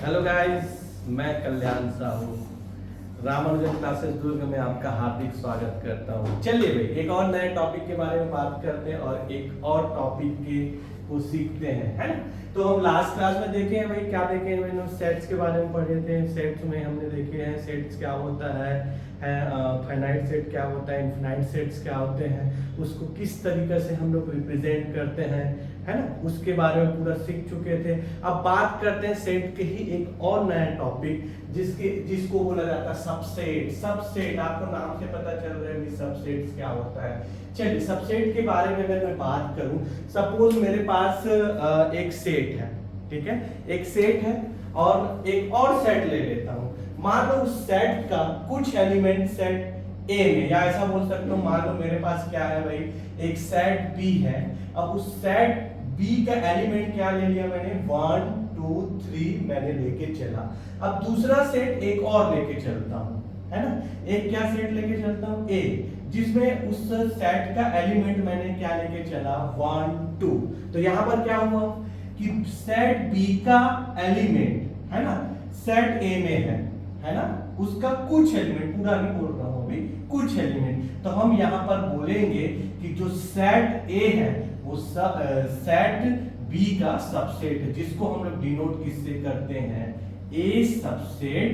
Hello guys, मैं कल्याण Sahu Ramanujan classes दुर्ग में आपका हार्दिक स्वागत करता हूँ। चलिए भाई, एक और नए टॉपिक के बारे में बात करते हैं और एक और टॉपिक के को सीखते हैं, है ना। तो हम लास्ट क्लास में देखे हैं भाई, क्या देखे हैं मैंने, सेट्स के बारे में पढ़े थे। सेट्स में हमने देखे हैं सेट्स क्या होता है फाइनाइट सेट क्या होता है, इनफिनाइट सेट्स क्या होते हैं, उसको किस तरीके से हम लोग रिप्रेजेंट करते हैं, है ना, उसके बारे में पूरा सीख चुके थे। अब बात करते हैं सेट के ही एक और नया टॉपिक जिसको बोला जाता है सबसेट। सबसेट आपको नाम से पता चल रहा है कि सबसेट्स क्या होता है। चलिए, सबसेट के बारे में अगर मैं बात करूं, सपोज मेरे पास एक सेट है, ठीक है, एक सेट है और एक और सेट ले लेता हूं। मान लो उस सेट का कुछ एलिमेंट सेट ए में, या ऐसा बोल सकते हो, मान लो मेरे पास क्या है भाई, एक सेट बी है। अब उस सेट बी का एलिमेंट क्या ले लिया मैंने, 1 2 3 मैंने लेके चला। अब दूसरा सेट एक और लेके चलता हूं, है ना। एक क्या सेट लेके चलता हूं, ए, जिसमें उस सेट का एलिमेंट मैंने क्या लेके चला, 1 2। तो यहां पर क्या हुआ कि सेट बी का एलिमेंट, है ना, सेट ए में है ना, उसका कुछ एलिमेंट, पूरा नहीं बोल रहा हूं अभी, कुछ एलिमेंट। तो हम यहां पर बोलेंगे कि जो सेट ए है वो सेट बी का सबसेट है, जिसको हम लोग डिनोट किससे करते हैं, ए सबसेट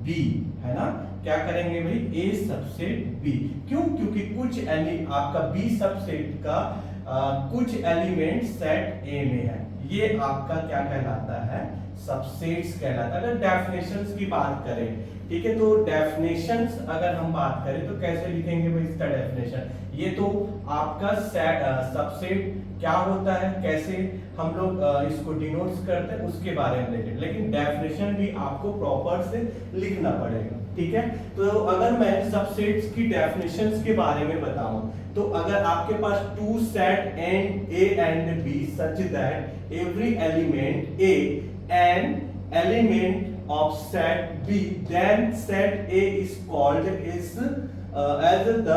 बी, है ना। क्या करेंगे भाई, ए सबसेट बी। क्यों? क्योंकि कुछ आपका बी सबसेट का कुछ एलिमेंट सेट ए में है। ये आपका क्या कहलाता है, सबसेट्स कहलाता है। अगर डेफिनेशंस की बात करें, ठीक है, तो डेफिनेशंस अगर हम बात करें तो कैसे लिखेंगे भाई इसका डेफिनेशन। ये तो आपका सबसेट क्या होता है, कैसे हम लोग इसको डिनोट्स करते हैं, उसके बारे में देखें, लेकिन डेफिनेशन भी आपको प्रॉपर से लिखना पड़ेगा, ठीक है। तो अगर मैं सबसेट्स की डेफिनेशंस के बारे में बताऊं, तो अगर आपके पास two set and A and B such that every element A and element of set B, then set A is called as the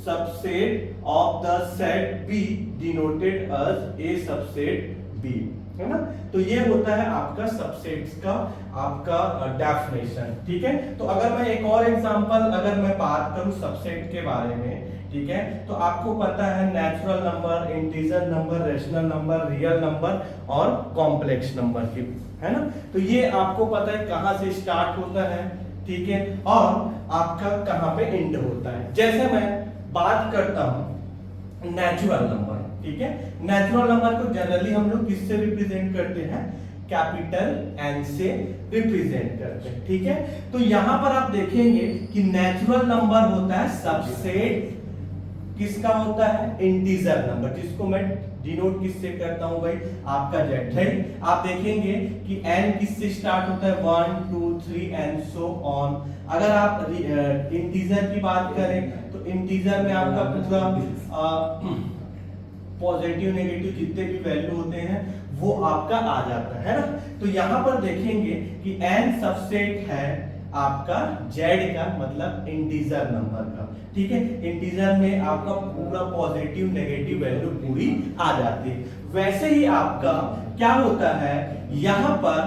subset of the set B, denoted as A subset B, है ना। तो ये होता है आपका subsets का आपका definition, ठीक है। तो अगर मैं एक और एग्जांपल अगर मैं बात करूं सबसेट के बारे में, ठीक है, तो आपको पता है natural number, integer number, rational number, real number और कॉम्प्लेक्स नंबर की, है ना। तो ये आपको पता है कहां से स्टार्ट होता है, ठीक है, और आपका कहां पे एंड होता है। जैसे मैं बात करता हूं नेचुरल नंबर, ठीक है, नेचुरल नंबर को जनरली हम लोग किससे रिप्रेजेंट करते हैं, कैपिटल एन से रिप्रेजेंट करते हैं, ठीक है। तो यहां पर आप देखेंगे कि नेचुरल नंबर होता है सबसेट किसका होता है, इंटीजर नंबर, जिसको मैं डिनोट किससे करता हूं भाई, आपका जेड है। आप देखेंगे कि n किससे स्टार्ट होता है, 1 2 3 एंड सो ऑन। अगर आप इंटीजर की बात करें तो इंटीजर में आपका पूरा पॉजिटिव नेगेटिव जितने भी वैल्यू होते हैं वो आपका आ जाता है ना। तो यहां पर देखेंगे कि n सबसेट है आपका z का, मतलब इंटीजर नंबर का, ठीक है। इंटीजर में आपका पूरा पॉजिटिव नेगेटिव वैल्यू पूरी आ जाती है। वैसे ही आपका क्या होता है यहाँ पर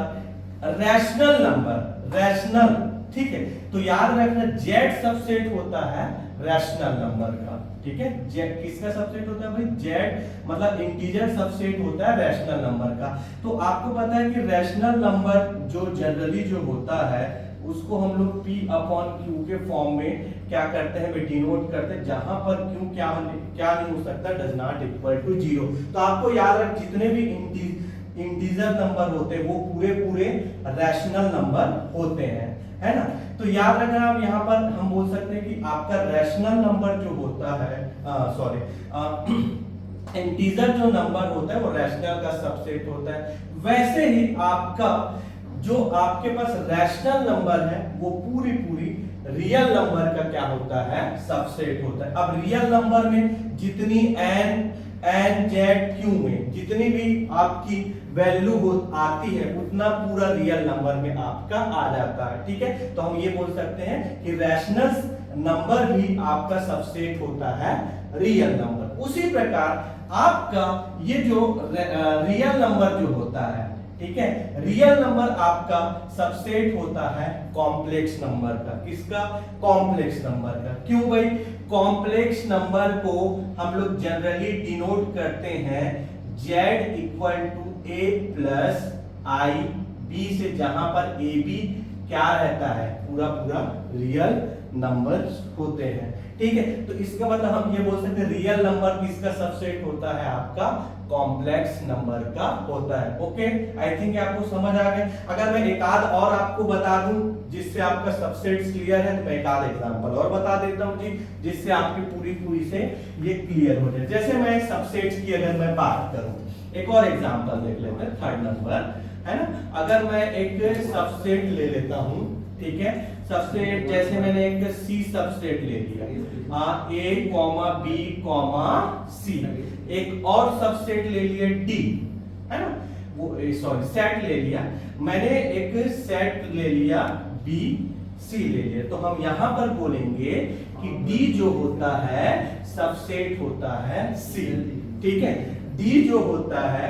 रैशनल नंबर, रैशनल, ठीक है। तो याद रखना z सबसेट होता है रैशनल नंबर का, ठीक है। z किसका सबसेट होता है भाई, z मतलब इंटीजर सबसेट होता है रैशनल नंबर का। तो आपको पता है कि रैशनल नंबर जो जनरली जो होता है उसको हम लोग p अपॉन q के फॉर्म में क्या करते हैं, डिनोट करते हैं, जहां पर q क्या नहीं हो सकता, डज नॉट इक्वल टू 0। तो आपको याद रख, जितने भी इंटीजर नंबर होते हैं वो पूरे पूरे रैशनल नंबर होते हैं, है ना। तो याद रखना, आप यहाँ पर हम बोल सकते हैं कि आपका रैशनल नंबर जो होता है, इंटीजर जो नंबर होता है वो रैशनल का सबसेट होता है। वैसे ही आपका जो आपके पास रैशनल नंबर है वो पूरी पूरी रियल नंबर का क्या होता है, सबसेट होता है। अब रियल नंबर में जितनी एन जेड क्यू में जितनी भी आपकी वैल्यू आती है उतना पूरा रियल नंबर में आपका आ जाता है, ठीक है। तो हम ये बोल सकते हैं कि रैशनल नंबर भी आपका सबसेट होता है रियल नंबर। उसी प्रकार आपका ये जो रियल नंबर जो होता है, ठीक है। रियल नंबर आपका सबसेट होता है कॉम्प्लेक्स नंबर का। किसका? कॉम्प्लेक्स नंबर का। क्यों भाई? कॉम्प्लेक्स नंबर को हम लोग जनरली डिनोट करते हैं z equal to a plus i b से, जहां पर ए बी क्या रहता है? पूरा पूरा रियल नंबर्स होते हैं, ठीक है। तो इसका मतलब हम ये बोल सकते हैं रियल नंबर किसका सबसेट होता है? आपका कॉम्प्लेक्स नंबर का होता है। ओके, आई थिंक आपको समझ आ गया। अगर मैं एक आध और आपको बता दूं जिससे आपका सबसेट्स क्लियर है, तो मैं एक आध एग्जांपल और बता देता हूं जी, जिससे आपकी पूरी पूरी से ये क्लियर हो जाए। जैसे मैं सबसेट्स की अगर मैं बात करूं, एक और एग्जांपल देख लेते हैं, थर्ड नंबर है ना। अगर मैं एक सबसेट ले लेता हूं, ठीक है, सबसेट जैसे मैंने एक सी सबसेट ले लिया, ए कॉमा बी कॉमा सी, एक और सबसेट ले लिया डी, है ना, वो सॉरी सेट ले लिया मैंने, एक सेट ले लिया बी सी ले लिया। तो हम यहां पर बोलेंगे कि डी जो होता है सबसेट होता है सी, ठीक है। डी जो होता है,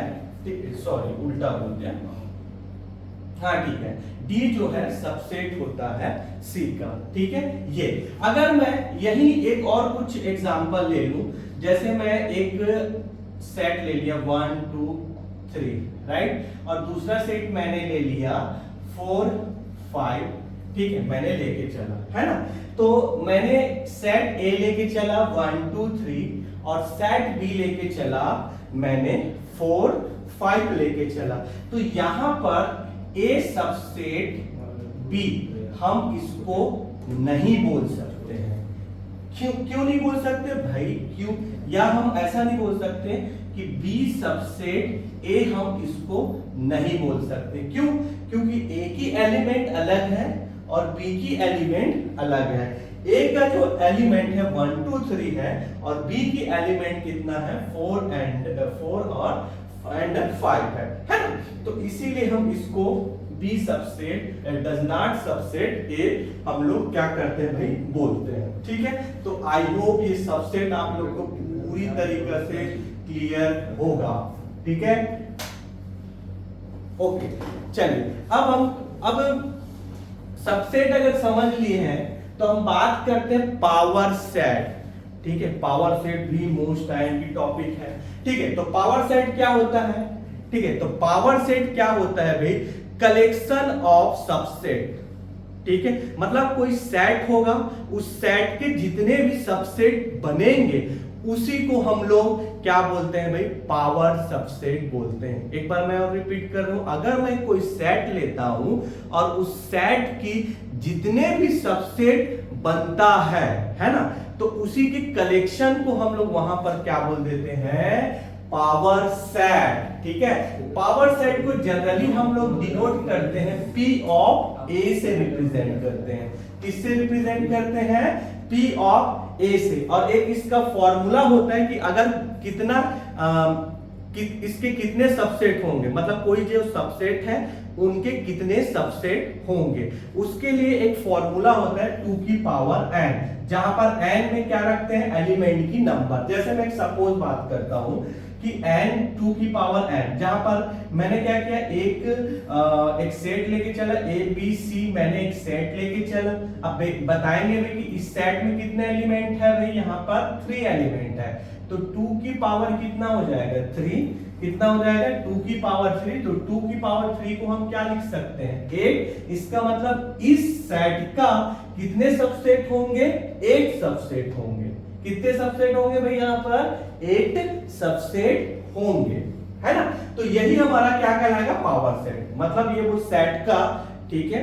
सॉरी उल्टा बोल दिया, हाँ ठीक है, डी जो है सबसेट होता है सी का, ठीक है। ये अगर मैं यही एक और कुछ एग्जांपल ले लूं, जैसे मैं एक सेट ले लिया 1 2 3, राइट, और दूसरा सेट मैंने ले लिया 4 5, ठीक है, मैंने लेके चला, है ना। तो मैंने सेट ए लेके चला 1 2 3 और सेट बी लेके चला मैंने 4 5 लेके चला। तो यहां पर ए सबसेट बी हम इसको नहीं बोल सकते हैं। क्यों नहीं बोल सकते भाई? क्यों? या हम ऐसा नहीं बोल सकते कि बी सबसेट ए हम इसको नहीं बोल सकते। क्यों? क्योंकि ए की एलिमेंट अलग है और बी की एलिमेंट अलग है। ए का जो एलिमेंट है 1 2 3 है और बी की एलिमेंट कितना है? 4 और 5 है ना। तो इसीलिए हम इसको B subset does not subset A हम लोग क्या करते हैं भाई? बोलते हैं, ठीक है। तो आई होप ये सबसेट आप लोग को पूरी तरीके से क्लियर होगा, ठीक है। ओके, चलिए अब सबसेट अगर समझ लिए हैं तो हम बात करते हैं पावर सेट, ठीक है। पावर सेट भी मोस्ट टाइम की टॉपिक है, ठीक है। तो पावर सेट क्या होता है? ठीक है, तो पावर सेट क्या होता है भाई? कलेक्शन ऑफ सबसेट, ठीक है। मतलब कोई सेट होगा, उस सेट के जितने भी सबसेट बनेंगे उसी को हम लोग क्या बोलते हैं भाई? पावर सबसेट बोलते हैं। एक बार मैं और रिपीट कर रहा हूं, अगर मैं कोई सेट लेता हूं और उस सेट की जितने भी सबसेट बनता है ना, तो उसी के कलेक्शन को हम लोग वहां पर क्या बोल देते हैं? पावर सेट, ठीक है। पावर सेट को जनरली हम लोग डिनोट करते हैं P ऑफ A से रिप्रेजेंट करते हैं। किससे रिप्रेजेंट करते हैं? P ऑफ A से। और एक इसका फॉर्मूला होता है कि अगर कितना इसके कितने सबसेट होंगे, मतलब कोई जो सबसेट है उनके कितने सबसेट होंगे, उसके लिए एक फॉर्मूला होता है 2 की पावर n, जहां पर n में क्या रखते हैं? एलिमेंट की नंबर। जैसे मैं एक सपोज बात करता हूं कि n 2 की पावर n, जहां पर मैंने क्या किया? एक सेट लेके चला a b c, मैंने एक सेट लेके चला। अब बताएंगे भाई कि इस सेट में कितने एलिमेंट है? भाई यहाँ पर 3 एलिमेंट है, तो 2 की पावर कितना हो जाएगा? 3। कितना हो जाएगा? 2 की पावर 3। तो 2 की पावर 3 को हम क्या लिख सकते हैं? 8। इसका मतलब इस सेट का कितने सबसेट होंगे? 8 सबसेट होंगे। कितने सबसेट होंगे भाई? यहाँ पर 8 सबसेट होंगे, है ना। तो यही हमारा क्या कहलाएगा? Power set. मतलब ये वो सेट का, ठीक है,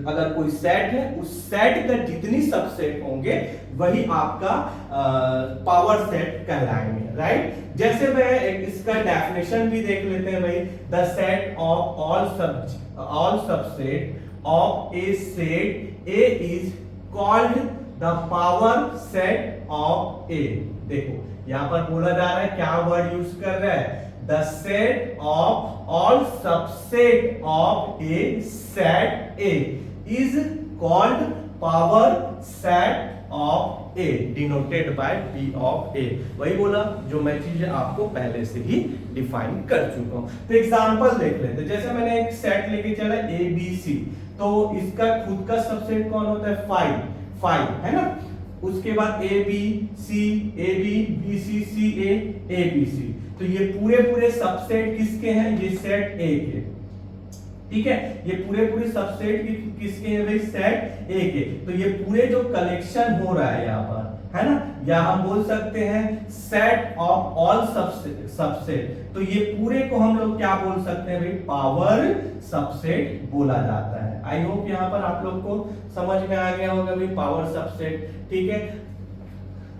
अगर कोई सेट है उस सेट का जितनी सबसेट होंगे वही आपका पावर सेट कहलाएंगे, राइट। जैसे मैं इसका डेफिनेशन भी देख लेते हैं भाई। The set of all subset of a set A is called the power set of A. देखो यहां पर बोला जा रहा है, क्या वर्ड यूज कर रहा है? The set of all subset of a set A is called power set of A, denoted by P of A. वही बोला जो मैं चीजें आपको पहले से ही डिफाइन कर चुका हूं। तो एग्जांपल देख लेते हैं। जैसे मैंने एक सेट लेके चला ABC, तो इसका खुद का सबसेट कौन होता है? 5 है ना। उसके बाद ABC, AB, BC, CA, ABC। तो ये पूरे सबसेट किसके हैं? ये सेट A के, ठीक है। ये पूरे सबसेट किसके हैं भाई? सेट A के। तो ये पूरे जो कलेक्शन हो रहा है यहाँ पर, है ना, या हम बोल सकते हैं सेट ऑफ ऑल सबसेट। तो ये पूरे को हम लोग क्या बोल सकते हैं भाई? पावर सबसेट बोला जाता है। आई होप यहाँ पर आप लोग को समझ में आ गया होगा भाई पावर सबसेट, ठीक है,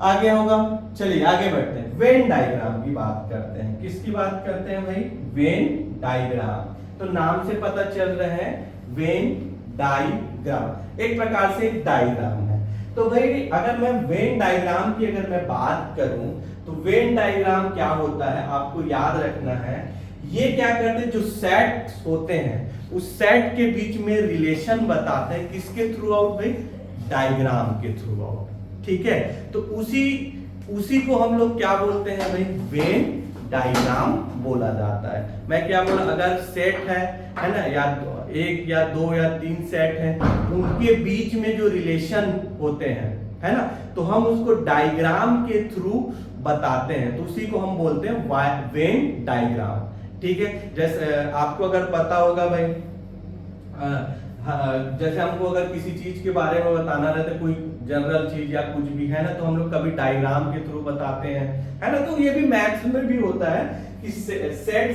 आ गया होगा। चलिए आगे बढ़ते हैं, वेन डायग्राम की बात करते हैं। किसकी बात करते हैं भाई? Venn diagram. तो नाम से पता चल रहा है वेन डायग्राम एक प्रकार से एक डायग्राम है। तो भाई अगर मैं वेन डायग्राम की अगर मैं बात करूं तो वेन डायग्राम क्या होता है आपको याद रखना है। ये क्या करते हैं? जो सेट होते हैं उस सेट के बीच में रिलेशन बताते हैं। किसके थ्रू आउट भाई? डायग्राम के थ्रू आउट, ठीक है। तो उसी को हम लोग क्या बोलते हैं भाई? वेन डायग्राम बोला जाता है। मैं क्या बोला? अगर सेट है ना, या एक या दो या तीन सेट है, उनके बीच में जो रिलेशन होते हैं, है ना, तो हम उसको डायग्राम के थ्रू बताते हैं। तो उसी को हम बोलते हैं वेन डायग्राम, ठीक है। जैसे आपको अगर पता होगा भाई, जैसे हमको अगर किसी चीज के बारे में बताना रहता, कोई जनरल चीज या कुछ भी, है ना, तो हम लोग कभी डायग्राम के थ्रू बताते हैं, है ना। तो ये भी मैथ्स में भी होता है कि सेट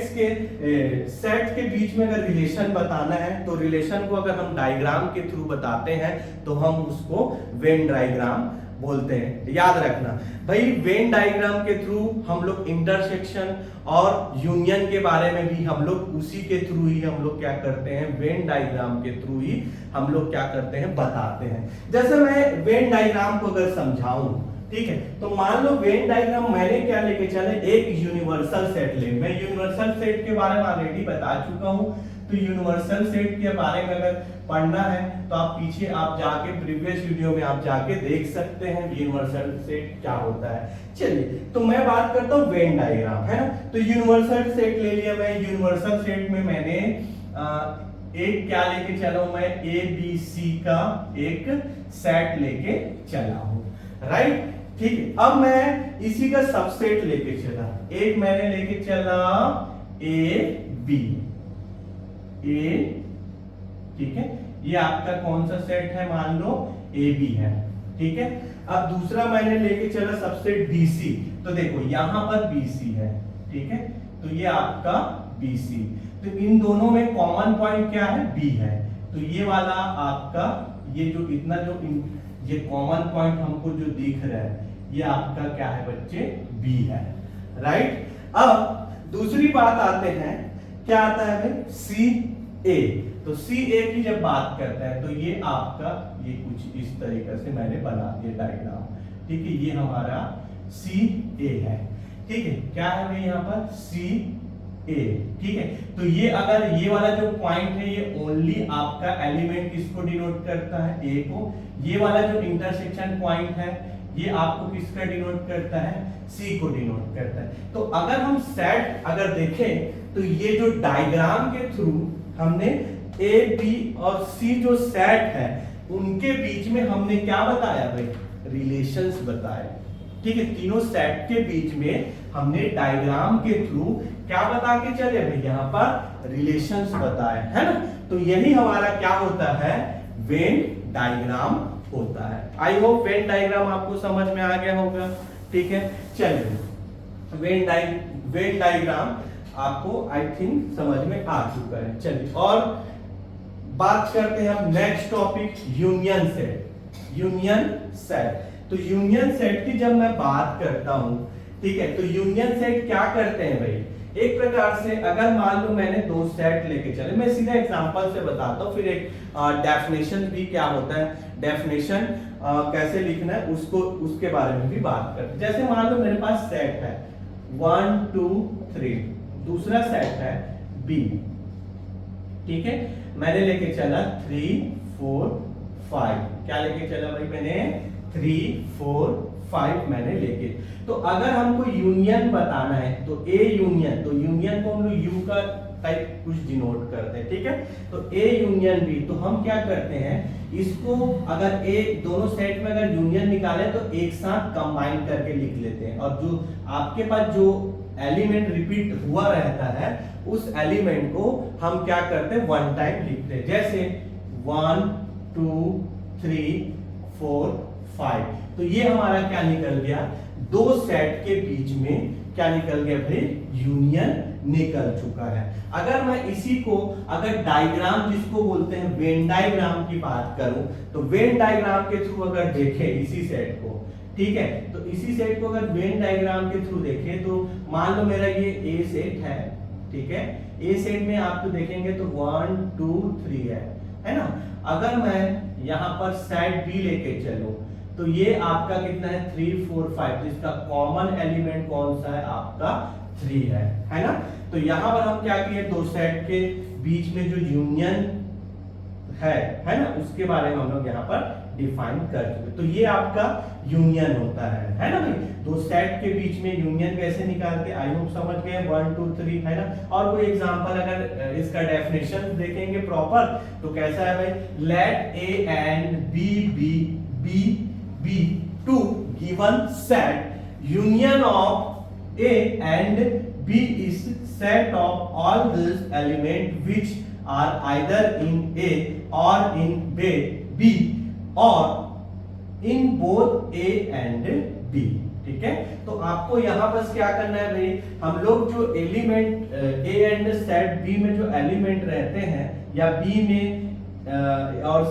के बीच में अगर रिलेशन बताना है तो रिलेशन को अगर हम डायग्राम के थ्रू बताते हैं तो हम उसको वेन डायग्राम बोलते हैं। याद रखना भाई, वेन डायग्राम के थ्रू हम लोग इंटरसेक्शन और यूनियन के बारे में भी हम लोग उसी के थ्रू ही हम लोग क्या करते हैं? वेन डायग्राम के थ्रू ही हम लोग क्या करते हैं? बताते हैं। जैसे मैं वेन डायग्राम को अगर समझाऊं, ठीक है, तो मान लो वेन डायग्राम मैंने क्या लेके चले? एक यूनिवर्सल सेट ले। मैं यूनिवर्सल सेट के बारे में ऑलरेडी बता चुका हूं। तो यूनिवर्सल सेट के बारे में अगर पढ़ना है तो आप पीछे आप जाके प्रीवियस वीडियो में आप जाके देख सकते हैं यूनिवर्सल सेट क्या होता है। चलिए, तो मैं बात करता हूँ वेन डायग्राम, है ना। तो यूनिवर्सल सेट ले लिया मैं। यूनिवर्सल सेट में मैंने एक क्या लेके चला हूं? मैं ABC का एक सेट लेके चला हूं, राइट, ठीक है। अब मैं इसी का सबसेट लेके चला। एक मैंने लेके चला AB, ठीक है, ये आपका कौन सा सेट है? मान लो AB है, ठीक है। अब दूसरा मैंने लेके चला सबसेट BC। तो देखो यहां पर BC है, ठीक है, तो ये आपका BC। तो इन दोनों में कॉमन पॉइंट क्या है? B है। तो ये वाला आपका ये जो इतना जो ये कॉमन पॉइंट हमको जो दिख रहा है ये आपका क्या है बच्चे? B है, राइट। अब दूसरी बात आते हैं, क्या आता है भाई? CA। तो CA की जब बात करते हैं तो ये आपका ये कुछ इस तरीके से मैंने बना दिया डायग्राम, ठीक है। ये हमारा CA है, ठीक है। क्या है भाई यहाँ पर? CA, ठीक है। तो ये अगर ये वाला जो पॉइंट है ये ओनली आपका एलिमेंट किसको डिनोट करता है? A को। ये वाला जो इंटरसेक्शन पॉइंट है ये आपको किसका डिनोट करता है? C को डिनोट करता है। तो अगर हम सेट अगर देखें तो ये जो डायग्राम के थ्रू हमने A, B और C जो सेट है उनके बीच में हमने क्या बताया भाई? रिलेशंस बताए, ठीक है। तीनों सेट के बीच में हमने डायग्राम के थ्रू क्या बता के चले भाई? यहाँ पर रिलेशंस बताए, है ना। तो यही हमारा क्या होता है? वेन डायग्राम होता है। आई होप वेन डायग्राम आपको समझ में आ गया होगा, ठीक है। चलिए, वेन डायग्राम आपको आई थिंक समझ में आ चुका है। चलिए और बात करते हैं हम next topic, union set. Union set, तो यूनियन सेट की जब मैं बात करता हूं, ठीक है, तो यूनियन सेट क्या करते हैं भाई? एक प्रकार से अगर मान लो मैंने दो सेट लेके चले, मैं सीधा एग्जांपल से बताता हूं, फिर एक डेफिनेशन भी क्या होता है, डेफिनेशन कैसे लिखना है उसको उसके बारे में भी बात करते हैं। जैसे मान लो मेरे पास सेट है 1 2 3, दूसरा सेट है B, ठीक है, मैंने लेके चला 3 4 5, क्या लेके चला भाई मैंने? 3 4 5 मैंने लेके। तो अगर हमको यूनियन बताना है तो ए यूनियन, तो यूनियन को हम लोग यू का टाइप कुछ डिनोट करते हैं, ठीक है। तो ए यूनियन बी, तो हम क्या करते हैं इसको, अगर ए दोनों सेट में अगर यूनियन निकाले तो एक साथ कंबाइन करके लिख लेते हैं, और जो आपके पास जो एलिमेंट रिपीट हुआ रहता है उस एलिमेंट को हम क्या करते हैं वन टाइम लिखते हैं, जैसे 1 2 3 4 5। तो ये हमारा क्या निकल गया, दो सेट के बीच में क्या निकल गया भाई, यूनियन निकल चुका है। अगर मैं इसी को अगर डायग्राम जिसको बोलते हैं वेन डायग्राम की बात करूं, तो वेन डायग्राम के थ्रू अगर देखें इसी सेट को, ठीक है, तो इसी सेट को अगर वेन डायग्राम के थ्रू देखें तो मान लो मेरा ये ए सेट है, ठीक है। ए सेट में आपको देखेंगे तो 1 2 3 है ना। अगर मैं यहां पर सेट बी लेके चलूं तो ये आपका कितना है 3 4 5, तो इसका कॉमन एलिमेंट कौन सा है आपका 3 है ना। तो यहां पर हम क्या किए, दो सेट के बीच में जो यूनियन है ना, उसके बारे में हम लोग यहाँ पर डिफाइन कर चुके। तो ये आपका यूनियन होता है ना भाई। दो सेट के बीच में यूनियन कैसे निकालते, आई होप समझ गए, 1 2 3 है ना। और कोई एग्जांपल अगर इसका डेफिनेशन देखेंगे प्रॉपर तो कैसा है भाई, let A and B be two given set union of A and B is set of all this element which are either in A or in B or in both A and B, ठीक है। तो आपको यहां पर क्या करना है भाई, हम लोग जो element A and set B में जो एलिमेंट रहते हैं या B में और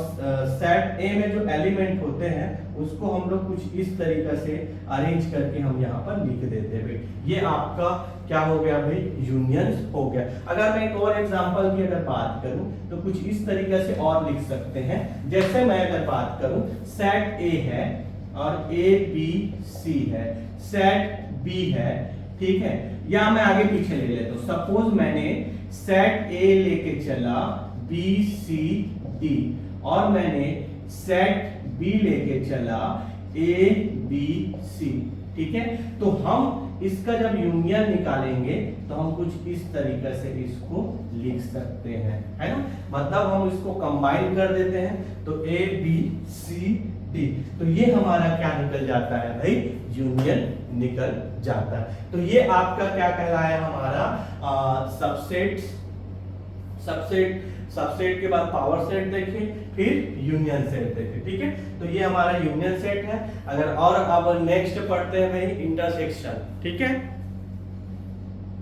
सेट A में जो एलिमेंट होते हैं उसको हम लोग कुछ इस तरीके से अरेंज करके हम यहाँ पर लिख देते हैं भाई। ये आपका क्या हो गया भाई, यूनियन हो गया। अगर मैं एक और एग्जांपल की अगर बात करूं तो कुछ इस तरीके से और लिख सकते हैं, जैसे मैं अगर बात करूं सेट A है और A B C है, सेट B है, ठीक है, या मैं आगे पीछे ले लेता हूं। सपोज मैंने सेट A लेके चला B C D और मैंने सेट B लेके चला A B C, ठीक है। तो हम इसका जब यूनियन निकालेंगे तो हम कुछ इस तरीके से इसको लिख सकते हैं, है ना। मतलब हम इसको कंबाइन कर देते हैं तो A B C D, तो ये हमारा क्या निकल जाता है भाई, यूनियन निकल जाता है। तो ये आपका क्या कहलाया हमारा सबसेट के बाद पावर सेट देखें, फिर यूनियन सेट देखें, ठीक है। तो ये हमारा यूनियन सेट है। अगर और अब नेक्स्ट पढ़ते हैं भाई इंटरसेक्शन, ठीक है।